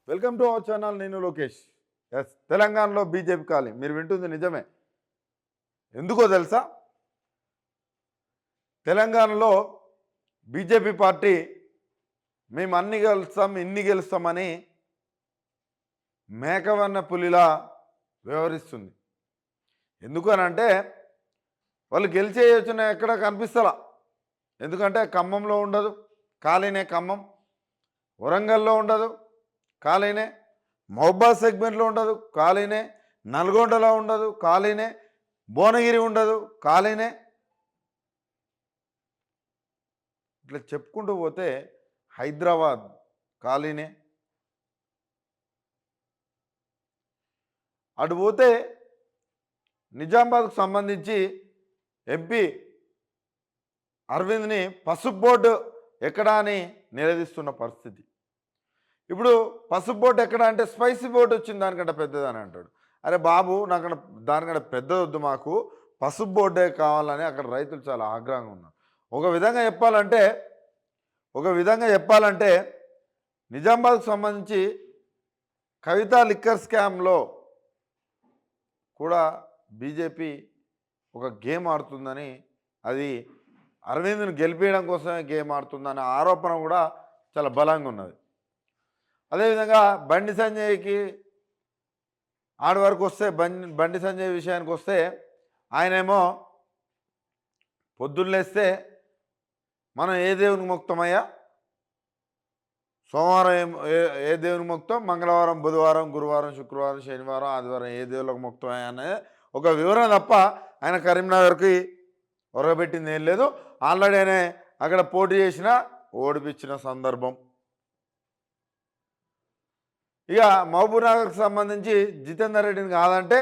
Welcome to our channel. నేను Lokesh. Yes, తెలంగాణలో BJP కాలి మీరు వింటుంది నిజమే. ఎందుకో తెలుసా? తెలంగాణలో బీజేపీ పార్టీ మేము అన్ని గెలుస్తాం ఇన్ని గెలుస్తామని మేకవన్న పులిలా వ్యవహరిస్తుంది. ఎందుకు అని అంటే వాళ్ళు గెలిచే యోచన ఎక్కడ కనిపిస్తలా. ఎందుకంటే ఖమ్మంలో ఉండదు, ఖాళీనే. ఖమ్మం, వరంగల్లో ఉండదు, ఖాళీనే. మహబాద్ సెగ్మెంట్లో ఉండదు, ఖాళీనే. నల్గొండలో ఉండదు, ఖాళీనే. భువనగిరి ఉండదు, ఖాళీనే. ఇట్లా చెప్పుకుంటూ పోతే హైదరాబాద్ ఖాళీనే. అటు పోతే నిజామాబాద్కు సంబంధించి ఎంపీ అరవింద్ని పసుపు బోర్డు ఎక్కడా అని నిలదీస్తున్న పరిస్థితి. ఇప్పుడు పసుపు బోర్డు ఎక్కడ అంటే స్పైసీ బోర్డు వచ్చింది దానికంటే పెద్దదని అంటాడు. అరే బాబు, నాకు దానికంటే పెద్దది వద్దు, మాకు పసుపు బోర్డే కావాలని అక్కడ రైతులు చాలా ఆగ్రహంగా ఉన్నారు. ఒక విధంగా చెప్పాలంటే నిజామాబాద్కు సంబంధించి కవిత లిక్కర్ స్కామ్లో కూడా బీజేపీ ఒక గేమ్ ఆడుతుందని, అది అరవింద్ను గెలిపించడం కోసమే గేమ్ ఆడుతుందనే ఆరోపణ కూడా చాలా బలంగా ఉన్నది. అదేవిధంగా బండి సంజయ్కి ఆడి వరకు వస్తే, బండి సంజయ్ విషయానికి వస్తే, ఆయనేమో పొద్దున్నేస్తే మనం ఏ దేవునికి మొక్కుతామయ్యా, సోమవారం ఏ దేవునికి మొక్కుతాం, మంగళవారం, బుధవారం, గురువారం, శుక్రవారం, శనివారం, ఆదివారం ఏ దేవులకు మొక్కుతామయ్యా అనే ఒక వివరణ తప్ప ఆయన కరీంనగర్కి ఒరగబెట్టింది ఏం లేదు. ఆల్రెడీ ఆయన అక్కడ పోటీ చేసిన ఓడిపించిన సందర్భం. ఇక మహబూబ్నగర్కి సంబంధించి జితేందర్ రెడ్డిని కాదంటే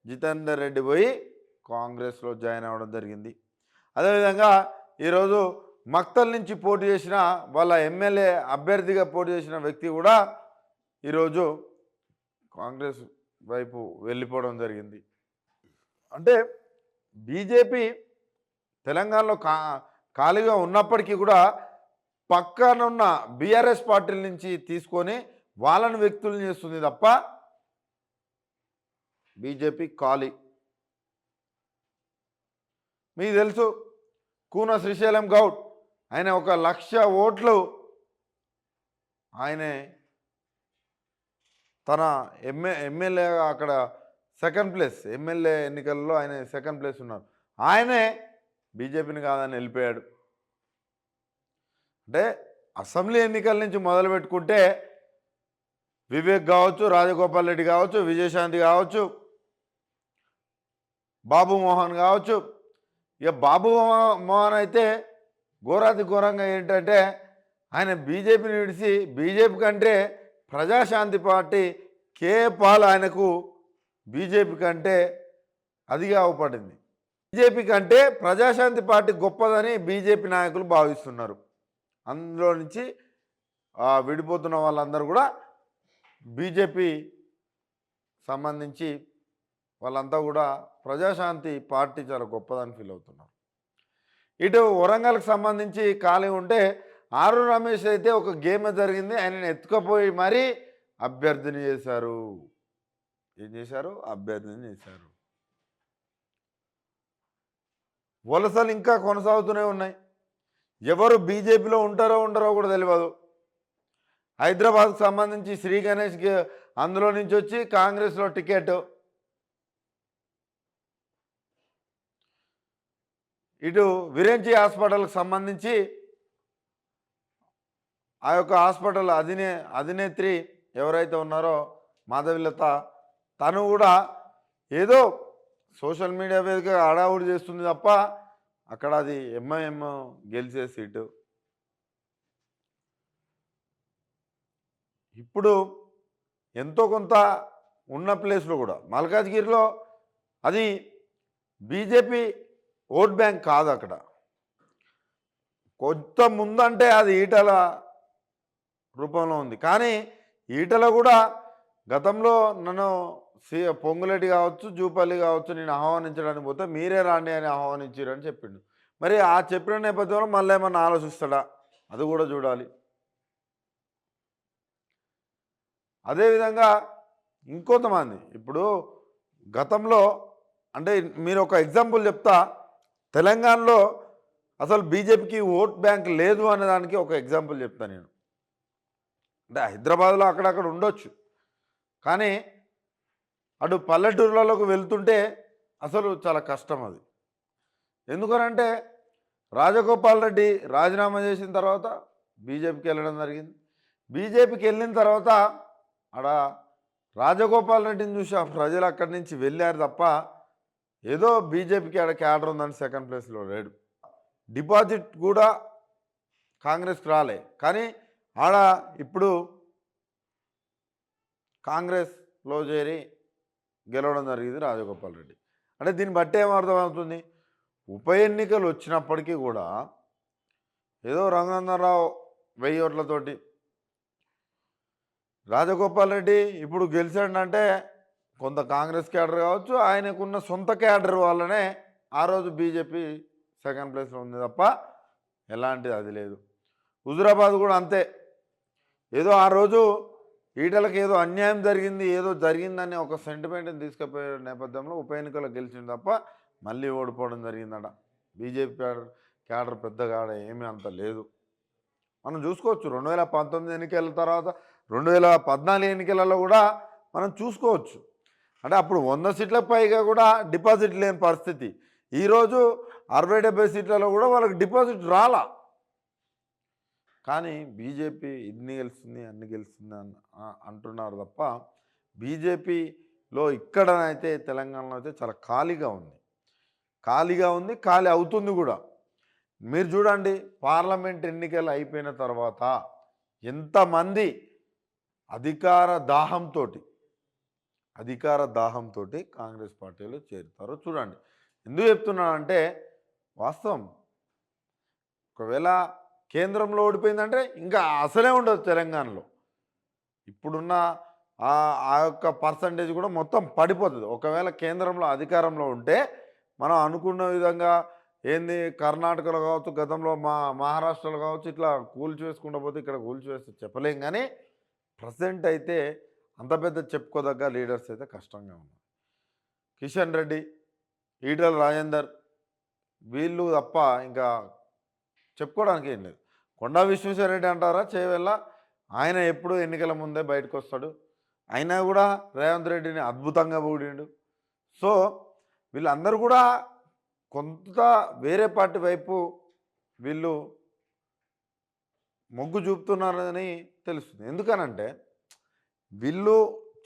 జితేందర్ రెడ్డి పోయి కాంగ్రెస్లో జాయిన్ అవ్వడం జరిగింది. అదేవిధంగా ఈరోజు మక్తల్ నుంచి పోటీ చేసిన వాళ్ళ ఎమ్మెల్యే అభ్యర్థిగా పోటీ చేసిన వ్యక్తి కూడా ఈరోజు కాంగ్రెస్ వైపు వెళ్ళిపోవడం జరిగింది. అంటే బీజేపీ తెలంగాణలో ఖాళీగా ఉన్నప్పటికీ కూడా పక్కనున్న బీఆర్ఎస్ పార్టీల నుంచి తీసుకొని వాళ్ళని వ్యక్తులను చేస్తుంది తప్ప బీజేపీ ఖాళీ. మీకు తెలుసు, కూన శ్రీశైలం గౌడ్ ఆయన 1,00,000 ఓట్లు ఆయనే తన ఎమ్మెల్యే అక్కడ సెకండ్ ప్లేస్, ఎమ్మెల్యే ఎన్నికల్లో ఆయన సెకండ్ ప్లేస్ ఉన్నారు. ఆయనే బీజేపీని కాదని వెళ్ళిపోయాడు. అంటే అసెంబ్లీ ఎన్నికల నుంచి మొదలు పెట్టుకుంటే వివేక్ కావచ్చు, రాజగోపాల్ రెడ్డి కావచ్చు, విజయశాంతి కావచ్చు, బాబు మోహన్ కావచ్చు. ఇక బాబు మోహన్ అయితే ఘోరాతి ఘోరంగా ఏంటంటే ఆయన బీజేపీని విడిచి బీజేపీ కంటే ప్రజాశాంతి పార్టీ పాల్ ఆయనకు బీజేపీ కంటే అదిగా అవపడింది. బీజేపీ కంటే ప్రజాశాంతి పార్టీ గొప్పదని బీజేపీ నాయకులు భావిస్తున్నారు. అందులో నుంచి విడిపోతున్న వాళ్ళందరూ కూడా బీజేపీ సంబంధించి వాళ్ళంతా కూడా ప్రజాశాంతి పార్టీ చాలా గొప్పదని ఫీల్ అవుతున్నారు. ఇటు వరంగల్కి సంబంధించి ఖాళీ ఉంటే ఆరు రమేష్ అయితే ఒక గేమ్ జరిగింది, ఆయనను ఎత్తుకపోయి మరీ అభ్యర్థిని చేశారు. ఏం చేశారు? అభ్యర్థిని చేశారు. వలసలు ఇంకా కొనసాగుతూనే ఉన్నాయి. ఎవరు బీజేపీలో ఉంటారో ఉండరో కూడా తెలియదు. హైదరాబాద్కు సంబంధించి శ్రీ గణేష్కి అందులో నుంచి వచ్చి కాంగ్రెస్లో టికెట్, ఇటు విరెంచి హాస్పిటల్కి సంబంధించి ఆ యొక్క హాస్పిటల్ అధినేత్రి ఎవరైతే ఉన్నారో మాధవిలత, తను కూడా ఏదో సోషల్ మీడియా వేదికగా హడావుడి చేస్తుంది తప్ప అక్కడ అది ఎంఐఎం గెలిచే సీటు. ఇప్పుడు ఎంతో కొంత ఉన్న ప్లేస్లో కూడా మల్కాజ్గిరిలో అది బీజేపీ ఓట్ బ్యాంక్ కాదు. అక్కడ కొంత ముందంటే అది ఈటల రూపంలో ఉంది. కానీ ఈటల కూడా గతంలో నన్ను పొంగులేటి కావచ్చు, జూపల్లి కావచ్చు, నేను ఆహ్వానించడానికి పోతే మీరే రాండి అని ఆహ్వానించారని చెప్పిండు. మరి ఆ చెప్పిన నేపథ్యంలో మళ్ళీ ఏమన్నా ఆలోచిస్తాడా, అది కూడా చూడాలి. అదేవిధంగా ఇంకొంతమంది ఇప్పుడు గతంలో అంటే మీరు ఒక ఎగ్జాంపుల్ చెప్తా. తెలంగాణలో అసలు బీజేపీకి ఓట్ బ్యాంక్ లేదు అనే దానికి ఒక ఎగ్జాంపుల్ చెప్తా నేను. అంటే హైదరాబాద్లో అక్కడక్కడ ఉండొచ్చు, కానీ అటు పల్లెటూర్లలోకి వెళ్తుంటే అసలు చాలా కష్టం అది. ఎందుకనంటే రాజగోపాల్ రెడ్డి రాజీనామా చేసిన తర్వాత బీజేపీకి వెళ్ళడం జరిగింది. బీజేపీకి వెళ్ళిన తర్వాత ఆడ రాజగోపాల్ రెడ్డిని చూసి ఆ ప్రజలు అక్కడి నుంచి వెళ్ళారు తప్ప ఏదో బీజేపీకి ఆడ క్యాడర్ ఉందని సెకండ్ ప్లేస్లో లేడు. డిపాజిట్ కూడా కాంగ్రెస్కి రాలే, కానీ ఆడ ఇప్పుడు కాంగ్రెస్లో చేరి గెలవడం జరిగింది రాజగోపాల్ రెడ్డి. అంటే దీన్ని బట్టి ఏమర్థమవుతుంది, ఉప ఎన్నికలు వచ్చినప్పటికీ కూడా ఏదో రఘునందనరావు 1000 ఓట్లతోటి రాజగోపాల్ రెడ్డి ఇప్పుడు గెలిచాడంటే కొంత కాంగ్రెస్ క్యాడర్ కావచ్చు, ఆయనకున్న సొంత క్యాడర్ వల్లనే ఆ రోజు బీజేపీ సెకండ్ ప్లేస్లో ఉంది తప్ప ఎలాంటిది అది లేదు. హుజురాబాద్ కూడా అంతే. ఏదో ఆ రోజు ఈటలకు ఏదో అన్యాయం జరిగింది, ఏదో జరిగిందని ఒక సెంటిమెంట్ని తీసుకుపోయే నేపథ్యంలో ఉప ఎన్నికల్లో గెలిచింది తప్ప మళ్ళీ ఓడిపోవడం జరిగిందట. బీజేపీ క్యాడర్ పెద్దగా ఏమీ అంత లేదు. మనం చూసుకోవచ్చు 2019 ఎన్నికల తర్వాత 2014 ఎన్నికలలో కూడా మనం చూసుకోవచ్చు. అంటే అప్పుడు 100 సీట్లకు పైగా కూడా డిపాజిట్ లేని పరిస్థితి. ఈరోజు 60-70 సీట్లలో కూడా వాళ్ళకి డిపాజిట్ రాలా. కానీ బీజేపీ ఇన్ని గెలుస్తుంది అన్ని గెలుస్తుంది అంటున్నారు తప్ప బీజేపీలో ఇక్కడనైతే తెలంగాణలో అయితే చాలా ఖాళీగా ఉంది, ఖాళీ అవుతుంది కూడా. మీరు చూడండి, పార్లమెంట్ ఎన్నికలు అయిపోయిన తర్వాత ఎంతమంది అధికార దాహంతో కాంగ్రెస్ పార్టీలో చేరుతారో చూడండి. ఎందుకు చెప్తున్నానంటే వాస్తవం. ఒకవేళ కేంద్రంలో ఓడిపోయిందంటే ఇంకా అసలే ఉండదు తెలంగాణలో. ఇప్పుడున్న ఆ యొక్క పర్సంటేజ్ కూడా మొత్తం పడిపోతుంది. ఒకవేళ కేంద్రంలో అధికారంలో ఉంటే మనం అనుకున్న విధంగా ఏంది కర్ణాటకలో కావచ్చు, గతంలో మహారాష్ట్రలో కావచ్చు, ఇట్లా కూల్చివేసుకుంటూ పోతే ఇక్కడ కూల్చివేస్తే చెప్పలేం. కానీ ప్రజెంట్ అయితే అంత పెద్ద చెప్పుకోదగ్గ లీడర్స్ అయితే కష్టంగా ఉన్నారు. కిషన్ రెడ్డి, ఈటల రాజేందర్ వీళ్ళు తప్ప ఇంకా చెప్పుకోవడానికి ఏం లేదు. కొండా విశ్వేశ్వరరెడ్డి అంటారా చేవెళ్ళ, ఆయన ఎప్పుడు ఎన్నికల ముందే బయటకు వస్తాడు. అయినా కూడా రేవంత్ రెడ్డిని అద్భుతంగా పొగిడిండు. సో వీళ్ళందరూ కూడా కొంత వేరే పార్టీ వైపు వీళ్ళు మొగ్గు చూపుతున్నారని తెలుస్తుంది. ఎందుకనంటే వీళ్ళు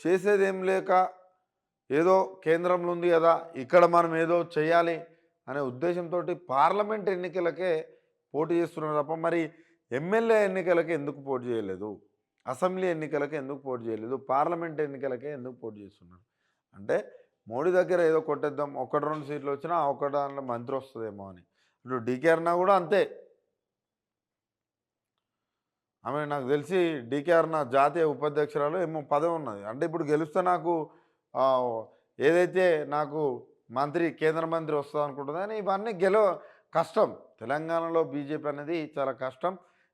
చేసేదేం లేక ఏదో కేంద్రంలో ఉంది కదా ఇక్కడ మనం ఏదో చేయాలి అనే ఉద్దేశంతో పార్లమెంట్ ఎన్నికలకే పోటీ చేస్తున్నారు తప్ప మరి ఎమ్మెల్యే ఎన్నికలకి ఎందుకు పోటీ చేయలేదు, అసెంబ్లీ ఎన్నికలకి ఎందుకు పోటీ చేయలేదు, పార్లమెంట్ ఎన్నికలకే ఎందుకు పోటీ చేస్తున్నారు అంటే మోడీ దగ్గర ఏదో కొట్టేద్దాం, 1-2 సీట్లు వచ్చినా ఒక దాంట్లో మంత్రి వస్తుందేమో అని. ఇప్పుడు డీకే అరుణ కూడా అంతే. ఆమె నాకు తెలిసి డీకే అరుణ జాతీయ ఉపాధ్యక్షురాలు ఏమో పదవి ఉన్నది. అంటే ఇప్పుడు గెలిస్తే నాకు ఏదైతే నాకు కేంద్ర మంత్రి వస్తుంది అనుకుంటుంది. కానీ ఇవన్నీ కష్టం. తెలంగాణలో బీజేపీ అనేది చాలా కష్టం.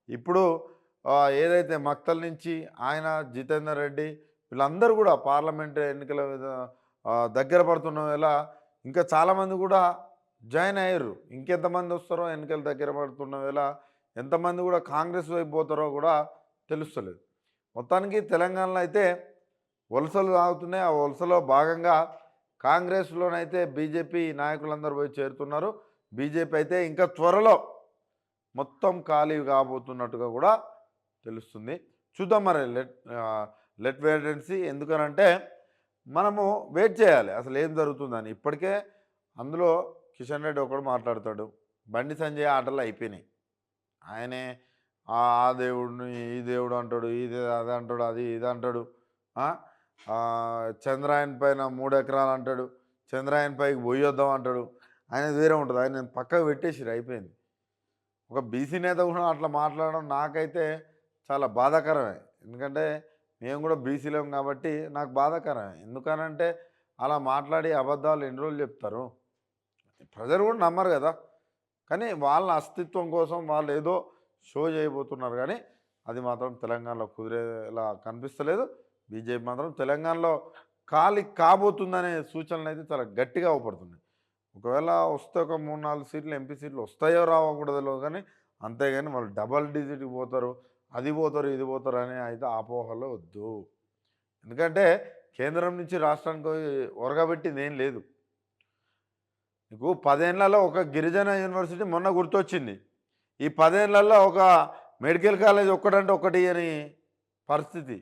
ఇప్పుడు ఏదైతే మక్తల్ నుంచి ఆయన జితేందర్ రెడ్డి వీళ్ళందరూ కూడా పార్లమెంట్ ఎన్నికల దగ్గర పడుతున్న వేళ ఇంకా చాలామంది కూడా జాయిన్ అయ్యారు. ఇంకెంతమంది వస్తారో ఎన్నికలు దగ్గర పడుతున్న వేళ ఎంతమంది కూడా కాంగ్రెస్ వైపు పోతారో కూడా తెలుస్తలేదు. మొత్తానికి తెలంగాణలో అయితే వలసలు సాగుతున్నాయి. ఆ వలసలో భాగంగా కాంగ్రెస్లోనైతే బీజేపీ నాయకులందరూ పోయి చేరుతున్నారు. బీజేపీ అయితే ఇంకా త్వరలో మొత్తం ఖాళీ కాబోతున్నట్టుగా కూడా తెలుస్తుంది. చూద్దాం మరి. Let wait and see. ఎందుకనంటే మనము వెయిట్ చేయాలి అసలు ఏం జరుగుతుందని. ఇప్పటికే అందులో కిషన్ రెడ్డి ఒకడు మాట్లాడతాడు, బండి సంజయ్ ఆటలు అయిపోయినాయి. ఆయనే ఆ దేవుడిని ఈ దేవుడు అంటాడు, ఇది అది అంటాడు, అది ఇది అంటాడు. చంద్రాయన్ పైన 3 ఎకరాలు అంటాడు, చంద్రాయన్ పైకి పోయొద్దాం అంటాడు. ఆయన వేరే ఉంటుంది. ఆయన పక్కకు పెట్టేసిరు, అయిపోయింది. ఒక బీసీ నేత కూడా అట్లా మాట్లాడడం నాకైతే చాలా బాధాకరమే. ఎందుకంటే మేము కూడా బీసీలేం కాబట్టి నాకు బాధాకరమే. ఎందుకనంటే అలా మాట్లాడి అబద్ధాలు ఎన్ని రోజులు చెప్తారు, ప్రజలు కూడా నమ్మరు కదా. కానీ వాళ్ళ అస్తిత్వం కోసం వాళ్ళు ఏదో షో చేయబోతున్నారు. కానీ అది మాత్రం తెలంగాణలో కుదిరేలా కనిపిస్తలేదు. బీజేపీ మాత్రం తెలంగాణలో ఖాళీ కాబోతుందనే సూచనలు అయితే చాలా గట్టిగా అవపడుతున్నాయి. ఒకవేళ వస్తే ఒక 3, 4 సీట్లు ఎంపీ సీట్లు వస్తాయో రావో కూడా తెలవదు కానీ, అంతేగాని వాళ్ళు డబల్ డిజిట్‌కి పోతారు, అది పోతారు, ఇది పోతారు అని అయితే అపోహలు వద్దు. ఎందుకంటే కేంద్రం నుంచి రాష్ట్రానికి ఒరగబెట్టిందేం లేదు. నీకు 10 ఏళ్లలో ఒక గిరిజన యూనివర్సిటీ మొన్న గుర్తొచ్చింది. ఈ 10 ఏళ్లలో ఒక మెడికల్ కాలేజ్ ఒక్కటంటే ఒక్కటి ఇయ్యని పరిస్థితి.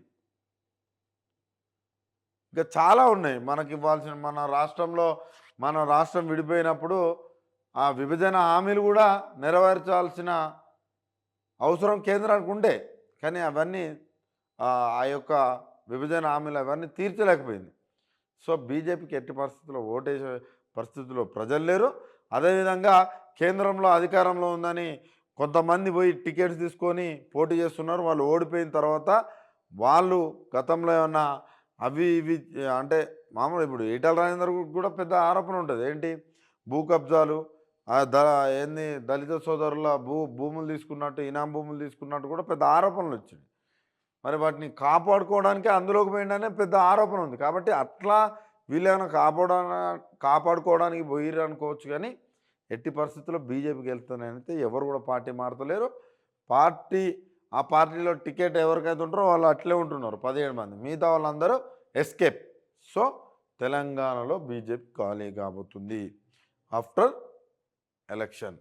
ఇంకా చాలా ఉన్నాయి మనకివ్వాల్సిన. మన రాష్ట్రం విడిపోయినప్పుడు ఆ విభజన హామీలు కూడా నెరవేర్చాల్సిన అవసరం కేంద్రానికి ఉండే. కానీ అవన్నీ ఆ యొక్క విభజన హామీలు అవన్నీ తీర్చలేకపోయింది. సో, బీజేపీకి ఎట్టి పరిస్థితుల్లో ఓటేసే పరిస్థితుల్లో ప్రజలు లేరు. అదేవిధంగా కేంద్రంలో అధికారంలో ఉందని కొంతమంది పోయి టికెట్స్ తీసుకొని పోటీ చేస్తున్నారు. వాళ్ళు ఓడిపోయిన తర్వాత వాళ్ళు గతంలో ఏమన్నా అవి ఇవి అంటే మామూలు ఇప్పుడు ఈటల రాజేందర్ కూడా పెద్ద ఆరోపణ ఉంటుంది. ఏంటి భూ కబ్జాలు, ఏంది దళిత సోదరుల భూములు తీసుకున్నట్టు, ఇనాం భూములు తీసుకున్నట్టు కూడా పెద్ద ఆరోపణలు వచ్చినాయి. మరి వాటిని కాపాడుకోవడానికే అందులోకి పోయిండనే పెద్ద ఆరోపణ ఉంది. కాబట్టి అట్లా వీళ్ళేమైనా కాపాడుకోవడానికి పోయిర్రు అనుకోవచ్చు. కానీ ఎట్టి పరిస్థితుల్లో బీజేపీకి వెళ్తానైతే ఎవరు కూడా పార్టీ మారతలేరు. పార్టీ ఆ పార్టీలో టికెట్ ఎవరికైతే ఉంటారో వాళ్ళు అట్లే ఉంటున్నారు 17 మంది. మిగతా వాళ్ళందరూ ఎస్కేప్. సో, తెలంగాణలో బీజేపీ ఖాళీ కాబోతుంది ఆఫ్టర్ ఎలక్షన్.